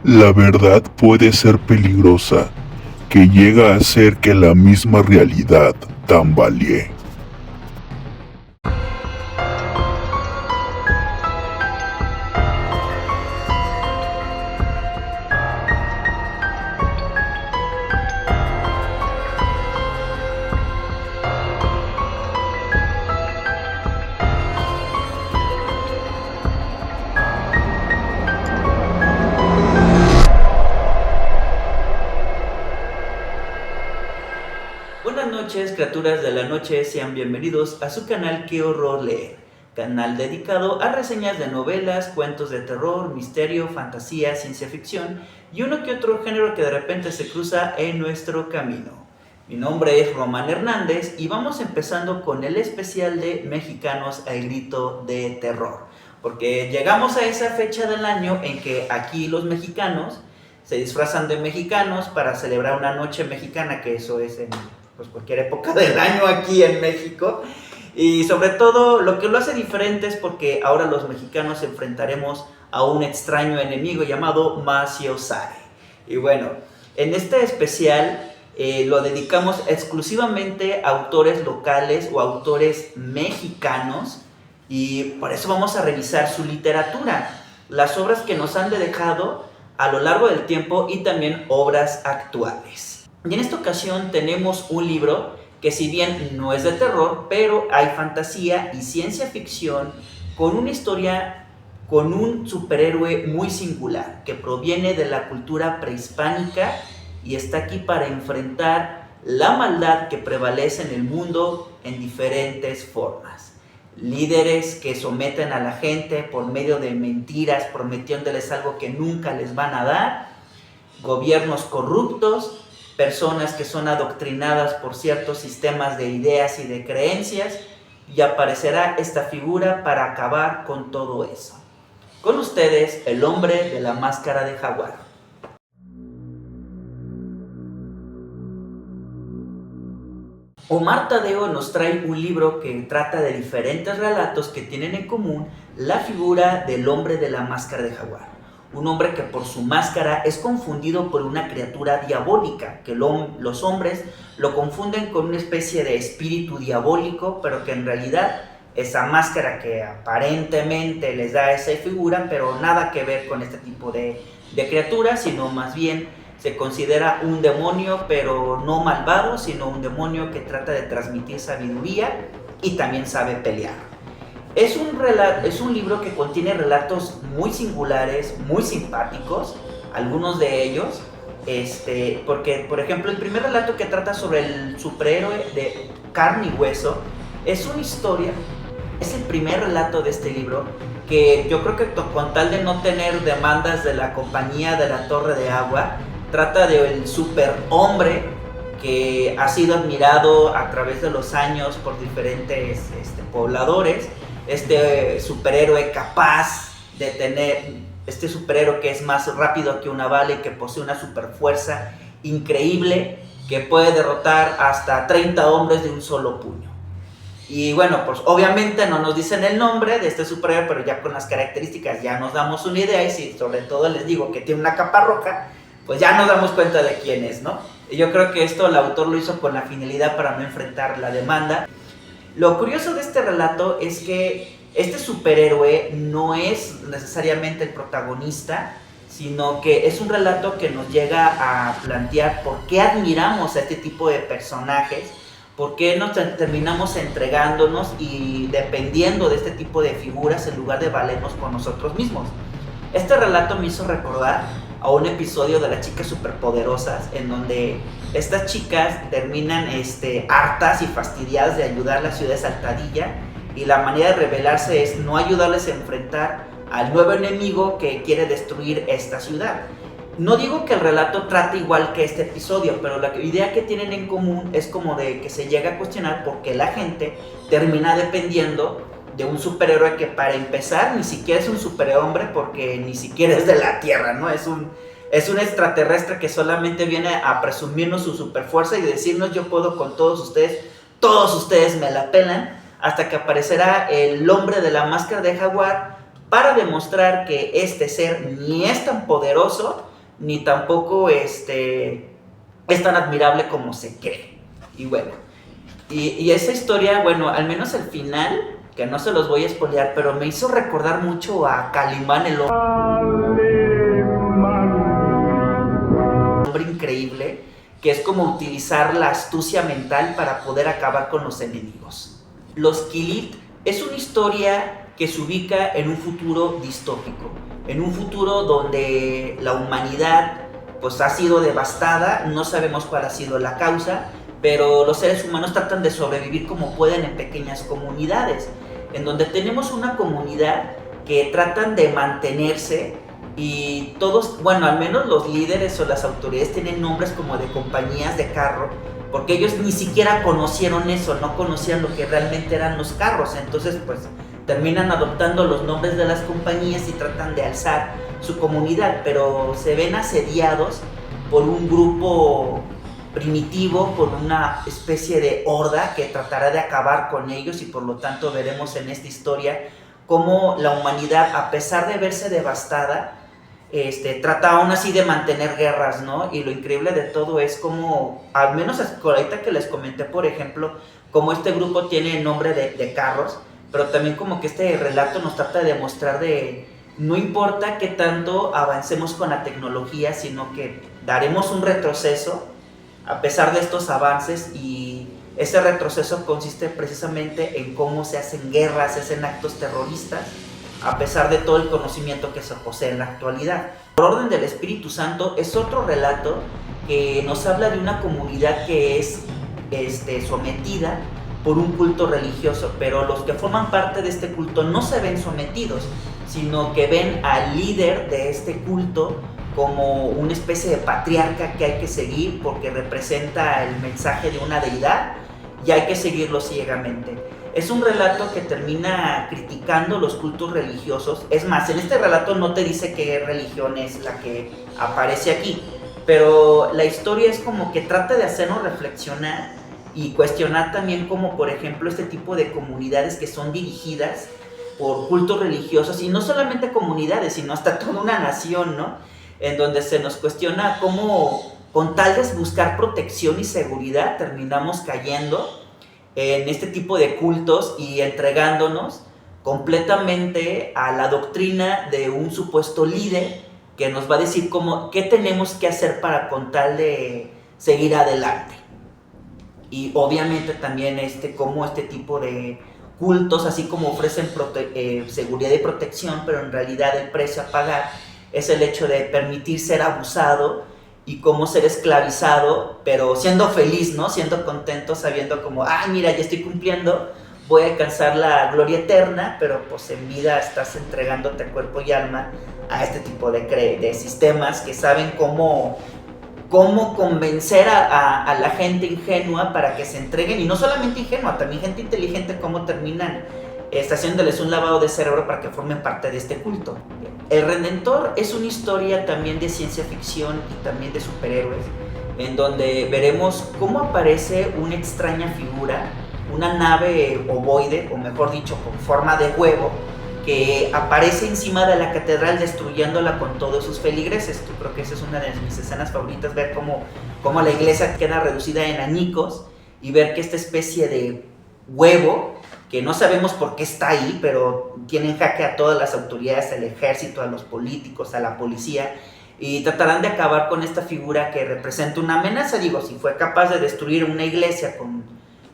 La verdad puede ser peligrosa, que llega a hacer que la misma realidad tambalee. Buenas noches, criaturas de la noche, sean bienvenidos a su canal Qué Horror Leer, canal dedicado a reseñas de novelas, cuentos de terror, misterio, fantasía, ciencia ficción y uno que otro género que de repente se cruza en nuestro camino. Mi nombre es Román Hernández y vamos empezando con el especial de Mexicanos al Grito de Terror, porque llegamos a esa fecha del año en que aquí los mexicanos se disfrazan de mexicanos para celebrar una noche mexicana, que eso es en pues cualquier época del año aquí en México. Y sobre todo lo que lo hace diferente es porque ahora los mexicanos enfrentaremos a un extraño enemigo llamado Macio Zare. Y bueno, en este especial lo dedicamos exclusivamente a autores locales o autores mexicanos, y por eso vamos a revisar su literatura, las obras que nos han dejado a lo largo del tiempo y también obras actuales. Y en esta ocasión tenemos un libro que, si bien no es de terror, pero hay fantasía y ciencia ficción con una historia con un superhéroe muy singular que proviene de la cultura prehispánica y está aquí para enfrentar la maldad que prevalece en el mundo en diferentes formas. Líderes que someten a la gente por medio de mentiras, prometiéndoles algo que nunca les van a dar, gobiernos corruptos, personas que son adoctrinadas por ciertos sistemas de ideas y de creencias, y aparecerá esta figura para acabar con todo eso. Con ustedes, el hombre de la máscara de jaguar. Omar Tadeo nos trae un libro que trata de diferentes relatos que tienen en común la figura del hombre de la máscara de jaguar. Un hombre que por su máscara es confundido por una criatura diabólica, que los hombres lo confunden con una especie de espíritu diabólico, pero que en realidad esa máscara que aparentemente les da esa figura, pero nada que ver con este tipo de criatura, sino más bien se considera un demonio, pero no malvado, sino un demonio que trata de transmitir sabiduría y también sabe pelear. Es un libro que contiene relatos muy singulares, muy simpáticos, algunos de ellos, porque, por ejemplo, el primer relato que trata sobre el superhéroe de carne y hueso es una historia, es el primer relato de este libro que yo creo que con tal de no tener demandas de la compañía de la Torre de Agua, trata del superhombre que ha sido admirado a través de los años por diferentes pobladores. Este superhéroe capaz de tener, este superhéroe que es más rápido que una bala y que posee una superfuerza increíble, que puede derrotar hasta 30 hombres de un solo puño. Y bueno, pues obviamente no nos dicen el nombre de este superhéroe, pero ya con las características ya nos damos una idea, y si sobre todo les digo que tiene una capa roja, pues ya nos damos cuenta de quién es, ¿no? Y yo creo que esto el autor lo hizo con la finalidad para no enfrentar la demanda. Lo curioso de este relato es que este superhéroe no es necesariamente el protagonista, sino que es un relato que nos llega a plantear por qué admiramos a este tipo de personajes, por qué nos terminamos entregándonos y dependiendo de este tipo de figuras en lugar de valernos por nosotros mismos. Este relato me hizo recordar a un episodio de Las Chicas Superpoderosas, en donde estas chicas terminan hartas y fastidiadas de ayudar a la ciudad de Saltadilla, y la manera de rebelarse es no ayudarles a enfrentar al nuevo enemigo que quiere destruir esta ciudad. No digo que el relato trate igual que este episodio, pero la idea que tienen en común es como de que se llega a cuestionar por qué la gente termina dependiendo de un superhéroe que, para empezar, ni siquiera es un superhombre, porque ni siquiera es de la Tierra, ¿no? Es un extraterrestre que solamente viene a presumirnos su superfuerza y decirnos: yo puedo con todos ustedes me la pelan, hasta que aparecerá el hombre de la máscara de jaguar para demostrar que este ser ni es tan poderoso, ni tampoco es tan admirable como se cree. Y bueno, y esa historia, bueno, al menos el final, que no se los voy a spoilear, pero me hizo recordar mucho a Calimán, el hombre increíble, que es como utilizar la astucia mental para poder acabar con los enemigos. Los Kilit es una historia que se ubica en un futuro distópico, en un futuro donde la humanidad pues ha sido devastada, no sabemos cuál ha sido la causa, pero los seres humanos tratan de sobrevivir como pueden en pequeñas comunidades, en donde tenemos una comunidad que tratan de mantenerse y todos, bueno, al menos los líderes o las autoridades tienen nombres como de compañías de carro, porque ellos ni siquiera conocieron eso, no conocían lo que realmente eran los carros, entonces pues terminan adoptando los nombres de las compañías y tratan de alzar su comunidad, pero se ven asediados por un grupo primitivo, por una especie de horda que tratará de acabar con ellos, y por lo tanto veremos en esta historia cómo la humanidad, a pesar de verse devastada, trata aún así de mantener guerras, ¿no? Y lo increíble de todo es como, al menos ahorita que les comenté, por ejemplo, como este grupo tiene nombre de carros, pero también como que este relato nos trata de demostrar de no importa qué tanto avancemos con la tecnología, sino que daremos un retroceso a pesar de estos avances, y ese retroceso consiste precisamente en cómo se hacen guerras, se hacen actos terroristas, a pesar de todo el conocimiento que se posee en la actualidad. Por orden del Espíritu Santo es otro relato que nos habla de una comunidad que es sometida por un culto religioso, pero los que forman parte de este culto no se ven sometidos, sino que ven al líder de este culto como una especie de patriarca que hay que seguir porque representa el mensaje de una deidad y hay que seguirlo ciegamente. Es un relato que termina criticando los cultos religiosos. Es más, en este relato no te dice qué religión es la que aparece aquí, pero la historia es como que trata de hacernos reflexionar y cuestionar también como, por ejemplo, este tipo de comunidades que son dirigidas por cultos religiosos, y no solamente comunidades, sino hasta toda una nación, ¿no? En donde se nos cuestiona cómo, con tal de buscar protección y seguridad, terminamos cayendo en este tipo de cultos y entregándonos completamente a la doctrina de un supuesto líder que nos va a decir qué tenemos que hacer para con tal de seguir adelante. Y obviamente también cómo este tipo de cultos, así como ofrecen seguridad y protección, pero en realidad el precio a pagar es el hecho de permitir ser abusado y cómo ser esclavizado, pero siendo feliz, ¿no? Siendo contento, sabiendo como, mira, ya estoy cumpliendo, voy a alcanzar la gloria eterna, pero pues en vida estás entregándote cuerpo y alma a este tipo de sistemas que saben cómo convencer a la gente ingenua para que se entreguen, y no solamente ingenua, también gente inteligente, cómo terminan haciéndoles un lavado de cerebro para que formen parte de este culto. El Redentor es una historia también de ciencia ficción y también de superhéroes, en donde veremos cómo aparece una extraña figura, una nave ovoide, o mejor dicho, con forma de huevo, que aparece encima de la catedral destruyéndola con todos sus feligreses. Yo creo que esa es una de mis escenas favoritas, ver cómo la iglesia queda reducida en añicos y ver que esta especie de huevo, que no sabemos por qué está ahí, pero tienen jaque a todas las autoridades, al ejército, a los políticos, a la policía, y tratarán de acabar con esta figura que representa una amenaza. Digo, si fue capaz de destruir una iglesia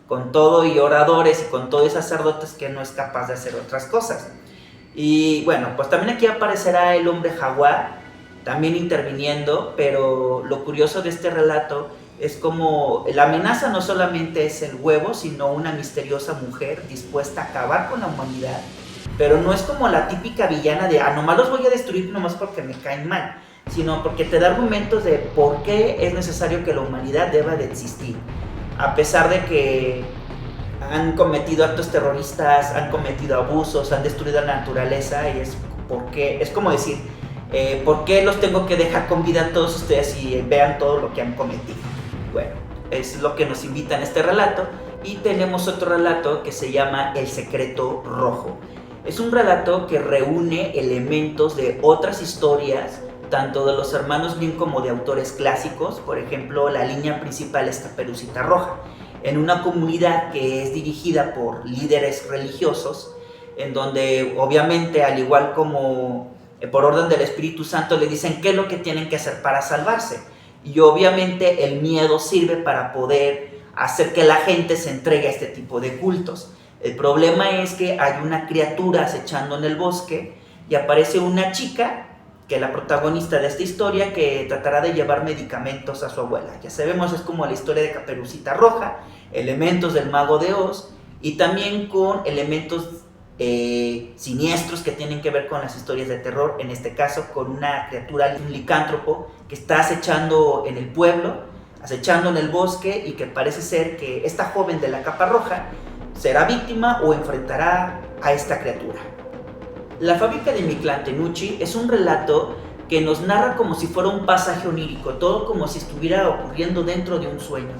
con todo y oradores y con todo y sacerdotes, que no es capaz de hacer otras cosas. Y bueno, pues también aquí aparecerá el hombre jaguar, también interviniendo, pero lo curioso de este relato es como la amenaza no solamente es el huevo, sino una misteriosa mujer dispuesta a acabar con la humanidad, pero no es como la típica villana de, nomás los voy a destruir nomás porque me caen mal, sino porque te da argumentos de por qué es necesario que la humanidad deba de existir, a pesar de que han cometido actos terroristas, han cometido abusos, han destruido la naturaleza, y es como decir, ¿por qué los tengo que dejar con vida a todos ustedes y vean todo lo que han cometido? Bueno, es lo que nos invita en este relato. Y tenemos otro relato que se llama El Secreto Rojo. Es un relato que reúne elementos de otras historias tanto de los hermanos Grimm como de autores clásicos. Por ejemplo, la línea principal es Caperucita Roja, en una comunidad que es dirigida por líderes religiosos, en donde obviamente, al igual como por orden del Espíritu Santo, le dicen qué es lo que tienen que hacer para salvarse. Y obviamente el miedo sirve para poder hacer que la gente se entregue a este tipo de cultos. El problema es que hay una criatura acechando en el bosque y aparece una chica, que es la protagonista de esta historia, que tratará de llevar medicamentos a su abuela. Ya sabemos, es como la historia de Caperucita Roja, elementos del Mago de Oz, y también con elementos siniestros que tienen que ver con las historias de terror, en este caso con una criatura, un licántropo, que está acechando en el pueblo, acechando en el bosque, y que parece ser que esta joven de la capa roja será víctima o enfrentará a esta criatura. La fábrica de Mictlantecuhtli es un relato que nos narra como si fuera un pasaje onírico, todo como si estuviera ocurriendo dentro de un sueño,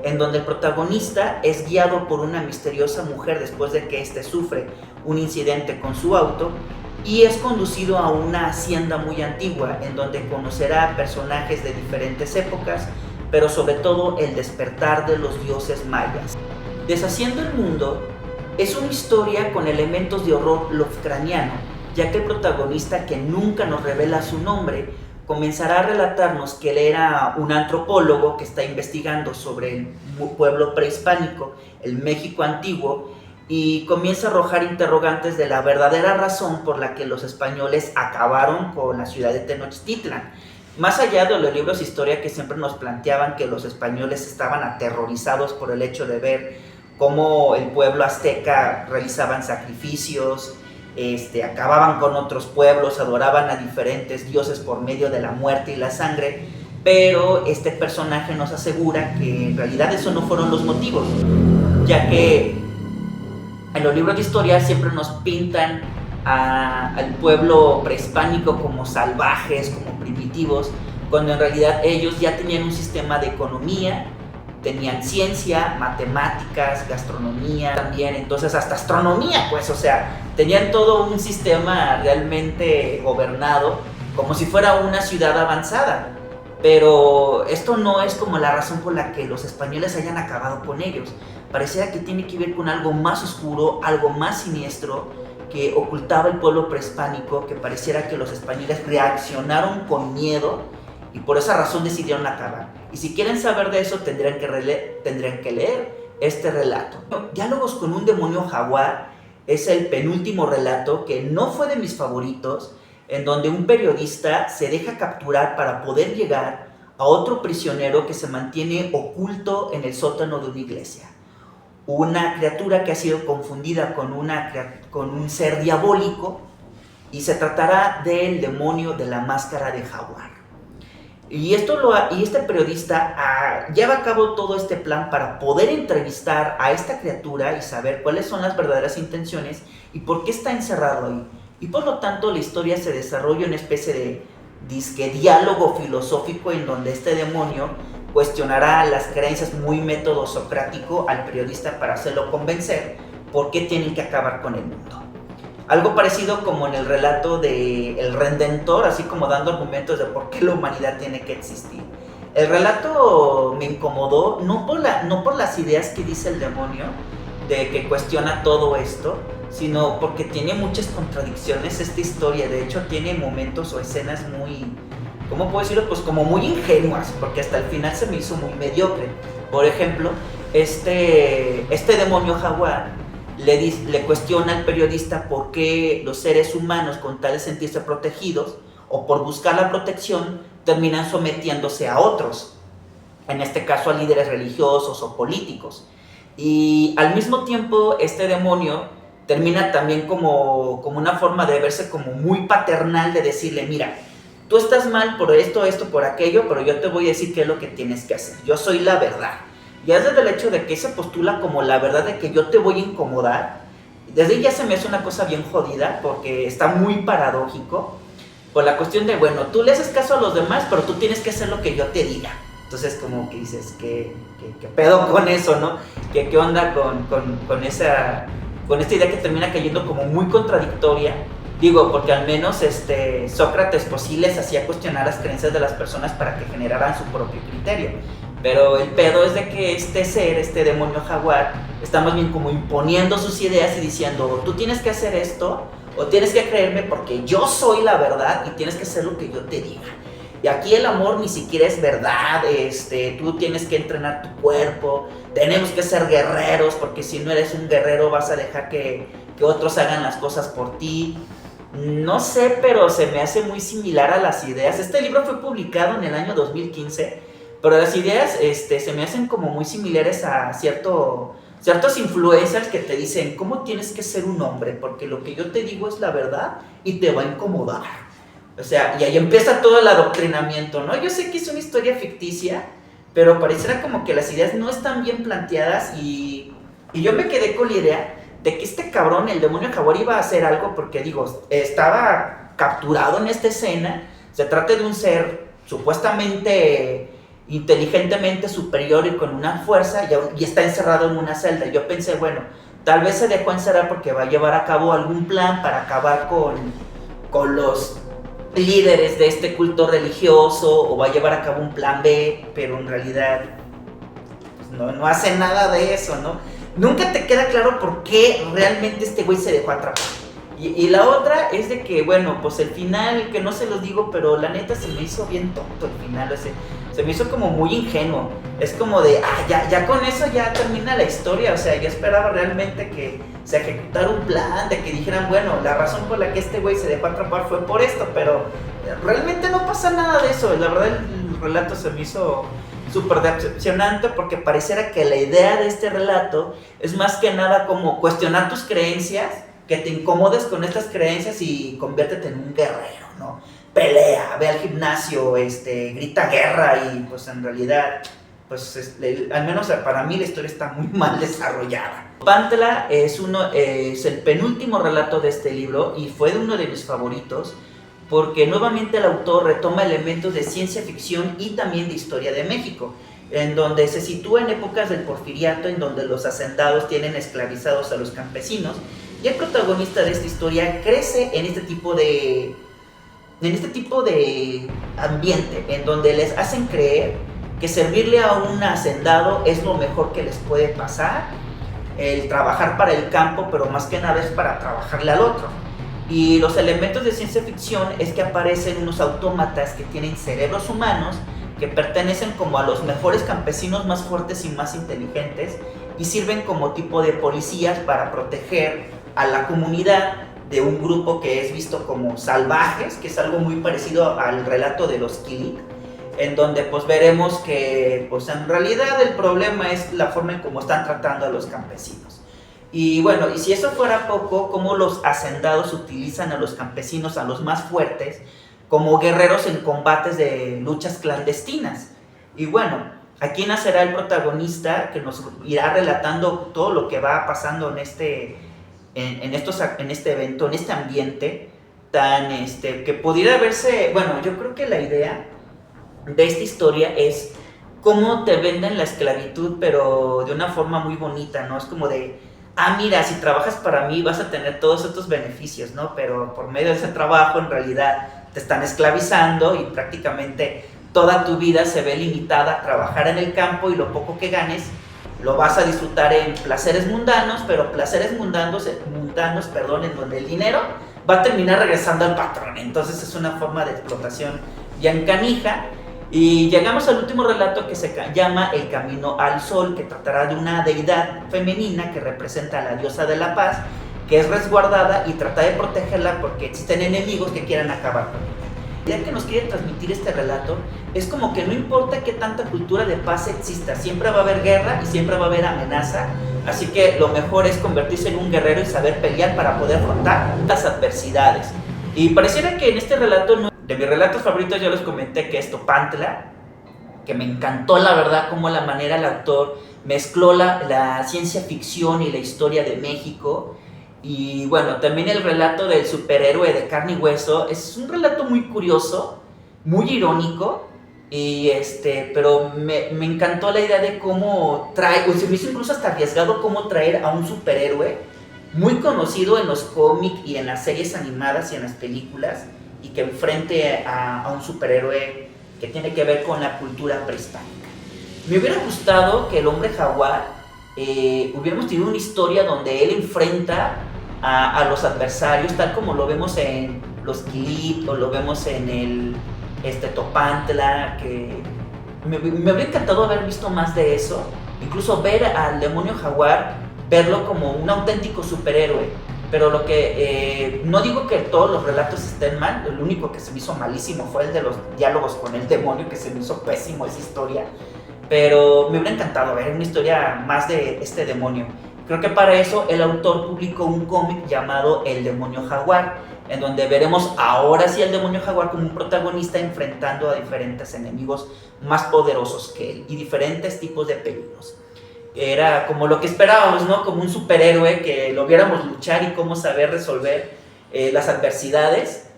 en donde el protagonista es guiado por una misteriosa mujer después de que éste sufre un incidente con su auto, y es conducido a una hacienda muy antigua, en donde conocerá personajes de diferentes épocas, pero sobre todo el despertar de los dioses mayas. Deshaciendo el mundo es una historia con elementos de horror lovecraftiano, ya que el protagonista, que nunca nos revela su nombre, comenzará a relatarnos que él era un antropólogo que está investigando sobre el pueblo prehispánico, el México antiguo, y comienza a arrojar interrogantes de la verdadera razón por la que los españoles acabaron con la ciudad de Tenochtitlan. Más allá de los libros de historia que siempre nos planteaban que los españoles estaban aterrorizados por el hecho de ver cómo el pueblo azteca realizaban sacrificios, acababan con otros pueblos, adoraban a diferentes dioses por medio de la muerte y la sangre, pero este personaje nos asegura que en realidad eso no fueron los motivos, ya que en los libros de historia siempre nos pintan al pueblo prehispánico como salvajes, como primitivos, cuando en realidad ellos ya tenían un sistema de economía, tenían ciencia, matemáticas, gastronomía también, entonces hasta astronomía, pues, o sea, tenían todo un sistema realmente gobernado como si fuera una ciudad avanzada. Pero esto no es como la razón por la que los españoles hayan acabado con ellos. Pareciera que tiene que ver con algo más oscuro, algo más siniestro, que ocultaba el pueblo prehispánico, que pareciera que los españoles reaccionaron con miedo y por esa razón decidieron acabar. Y si quieren saber de eso, tendrían que leer este relato. Diálogos con un demonio jaguar es el penúltimo relato, que no fue de mis favoritos, en donde un periodista se deja capturar para poder llegar a otro prisionero que se mantiene oculto en el sótano de una iglesia. Una criatura que ha sido confundida con un ser diabólico, y se tratará del demonio de la máscara de jaguar. Y este periodista lleva a cabo todo este plan para poder entrevistar a esta criatura y saber cuáles son las verdaderas intenciones y por qué está encerrado ahí. Y por lo tanto la historia se desarrolla en una especie de diálogo filosófico, en donde este demonio cuestionará las creencias, muy método socrático, al periodista para hacerlo convencer por qué tienen que acabar con el mundo. Algo parecido como en el relato de El Redentor, así como dando argumentos de por qué la humanidad tiene que existir. El relato me incomodó, no por las ideas que dice el demonio, de que cuestiona todo esto, sino porque tiene muchas contradicciones esta historia. De hecho, tiene momentos o escenas muy, ¿cómo puedo decirlo? Pues como muy ingenuas, porque hasta el final se me hizo muy mediocre. Por ejemplo, este demonio jaguar le cuestiona al periodista por qué los seres humanos, con tal de sentirse protegidos o por buscar la protección, terminan sometiéndose a otros, en este caso a líderes religiosos o políticos. Y al mismo tiempo este demonio termina también como una forma de verse como muy paternal, de decirle: mira, tú estás mal por esto, por aquello, pero yo te voy a decir qué es lo que tienes que hacer, yo soy la verdad. Ya desde el hecho de que se postula como la verdad, de que yo te voy a incomodar, desde ahí ya se me hace una cosa bien jodida, porque está muy paradójico, por la cuestión de, bueno, tú le haces caso a los demás, pero tú tienes que hacer lo que yo te diga. Entonces como que dices, ¿qué pedo con eso, no? ¿Qué onda con esta idea que termina cayendo como muy contradictoria Digo, porque al menos Sócrates pues sí les hacía cuestionar las creencias de las personas para que generaran su propio criterio. Pero el pedo es de que este ser, este demonio jaguar, está más bien como imponiendo sus ideas y diciendo, tú tienes que hacer esto, o tienes que creerme porque yo soy la verdad y tienes que hacer lo que yo te diga. Y aquí el amor ni siquiera es verdad, tú tienes que entrenar tu cuerpo, tenemos que ser guerreros, porque si no eres un guerrero vas a dejar que otros hagan las cosas por ti. No sé, pero se me hace muy similar a las ideas. Este libro fue publicado en el año 2015, pero las ideas se me hacen como muy similares a ciertos influencers que te dicen cómo tienes que ser un hombre, porque lo que yo te digo es la verdad y te va a incomodar. O sea, y ahí empieza todo el adoctrinamiento, ¿no? Yo sé que es una historia ficticia, pero pareciera como que las ideas no están bien planteadas y yo me quedé con la idea de que este cabrón, el demonio jaguar, iba a hacer algo porque, digo, estaba capturado en esta escena. Se trata de un ser supuestamente inteligentemente superior y con una fuerza y está encerrado en una celda. Yo pensé, bueno, tal vez se dejó encerrar porque va a llevar a cabo algún plan para acabar con los líderes de este culto religioso, o va a llevar a cabo un plan B, pero en realidad pues, no hace nada de eso, ¿no? Nunca te queda claro por qué realmente este güey se dejó atrapar. Y la otra es de que, bueno, pues el final, que no se los digo, pero la neta se me hizo bien tonto el final, se me hizo como muy ingenuo. Es como de, ya con eso ya termina la historia, o sea, yo esperaba realmente que se ejecutara un plan, de que dijeran, bueno, la razón por la que este güey se dejó atrapar fue por esto, pero realmente no pasa nada de eso. La verdad el relato se me hizo súper decepcionante porque pareciera que la idea de este relato es más que nada como cuestionar tus creencias, que te incomodes con estas creencias y conviértete en un guerrero, ¿no? Pelea, ve al gimnasio, grita guerra y pues en realidad, pues al menos para mí la historia está muy mal desarrollada. Pantla es el penúltimo relato de este libro y fue uno de mis favoritos porque nuevamente el autor retoma elementos de ciencia ficción y también de historia de México, en donde se sitúa en épocas del porfiriato, en donde los hacendados tienen esclavizados a los campesinos, y el protagonista de esta historia crece en este tipo de ambiente, en donde les hacen creer que servirle a un hacendado es lo mejor que les puede pasar, el trabajar para el campo, pero más que nada es para trabajarle al otro. Y los elementos de ciencia ficción es que aparecen unos autómatas que tienen cerebros humanos, que pertenecen como a los mejores campesinos más fuertes y más inteligentes, y sirven como tipo de policías para proteger a la comunidad de un grupo que es visto como salvajes, que es algo muy parecido al relato de los Kilik, en donde pues veremos que pues en realidad el problema es la forma en cómo están tratando a los campesinos. Y bueno, y si eso fuera poco, cómo los hacendados utilizan a los campesinos, a los más fuertes, como guerreros en combates de luchas clandestinas. Y bueno, aquí nacerá el protagonista que nos irá relatando todo lo que va pasando en este evento, en este ambiente tan que pudiera verse. Bueno, yo creo que la idea de esta historia es cómo te venden la esclavitud, pero de una forma muy bonita, ¿no? Es como de, mira, si trabajas para mí vas a tener todos estos beneficios, ¿no? Pero por medio de ese trabajo en realidad te están esclavizando y prácticamente toda tu vida se ve limitada a trabajar en el campo, y lo poco que ganes lo vas a disfrutar en placeres mundanos, pero placeres mundanos, en donde el dinero va a terminar regresando al patrón. Entonces es una forma de explotación bien canija. Y llegamos al último relato, que se llama El Camino al Sol, que tratará de una deidad femenina que representa a la diosa de la paz, que es resguardada y trata de protegerla porque existen enemigos que quieran acabar con ella. La idea que nos quiere transmitir este relato es como que no importa qué tanta cultura de paz exista, siempre va a haber guerra y siempre va a haber amenaza, así que lo mejor es convertirse en un guerrero y saber pelear para poder afrontar las adversidades. Y pareciera que en este relato, de mis relatos favoritos, yo les comenté que es Topantla, que me encantó la verdad como la manera el autor mezcló la ciencia ficción y la historia de México. Y bueno, también el relato del superhéroe de carne y hueso es un relato muy curioso, muy irónico, y pero me encantó la idea de cómo trae, o se me hizo incluso hasta arriesgado cómo traer a un superhéroe muy conocido en los cómics y en las series animadas y en las películas, y que enfrente a un superhéroe que tiene que ver con la cultura prehispánica. Me hubiera gustado que el hombre jaguar hubiéramos tenido una historia donde él enfrenta a los adversarios, tal como lo vemos en los Clip o lo vemos en el Topantla, que me hubiera encantado haber visto más de eso, incluso ver al demonio jaguar, verlo como un auténtico superhéroe. Pero lo que, no digo que todos los relatos estén mal, lo único que se me hizo malísimo fue el de los diálogos con el demonio, que se me hizo pésimo esa historia. Pero me hubiera encantado ver una historia más de este demonio. Creo que para eso el autor publicó un cómic llamado El Demonio Jaguar, en donde veremos ahora sí al demonio jaguar como un protagonista enfrentando a diferentes enemigos más poderosos que él y diferentes tipos de peligros. Era como lo que esperábamos, ¿no? Como un superhéroe que lo viéramos luchar y cómo saber resolver las adversidades.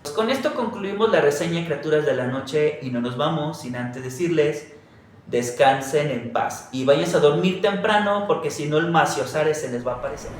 Pues con esto concluimos la reseña de Criaturas de la Noche y no nos vamos sin antes decirles: descansen en paz y váyanse a dormir temprano, porque si no el Maciosare se les va a aparecer.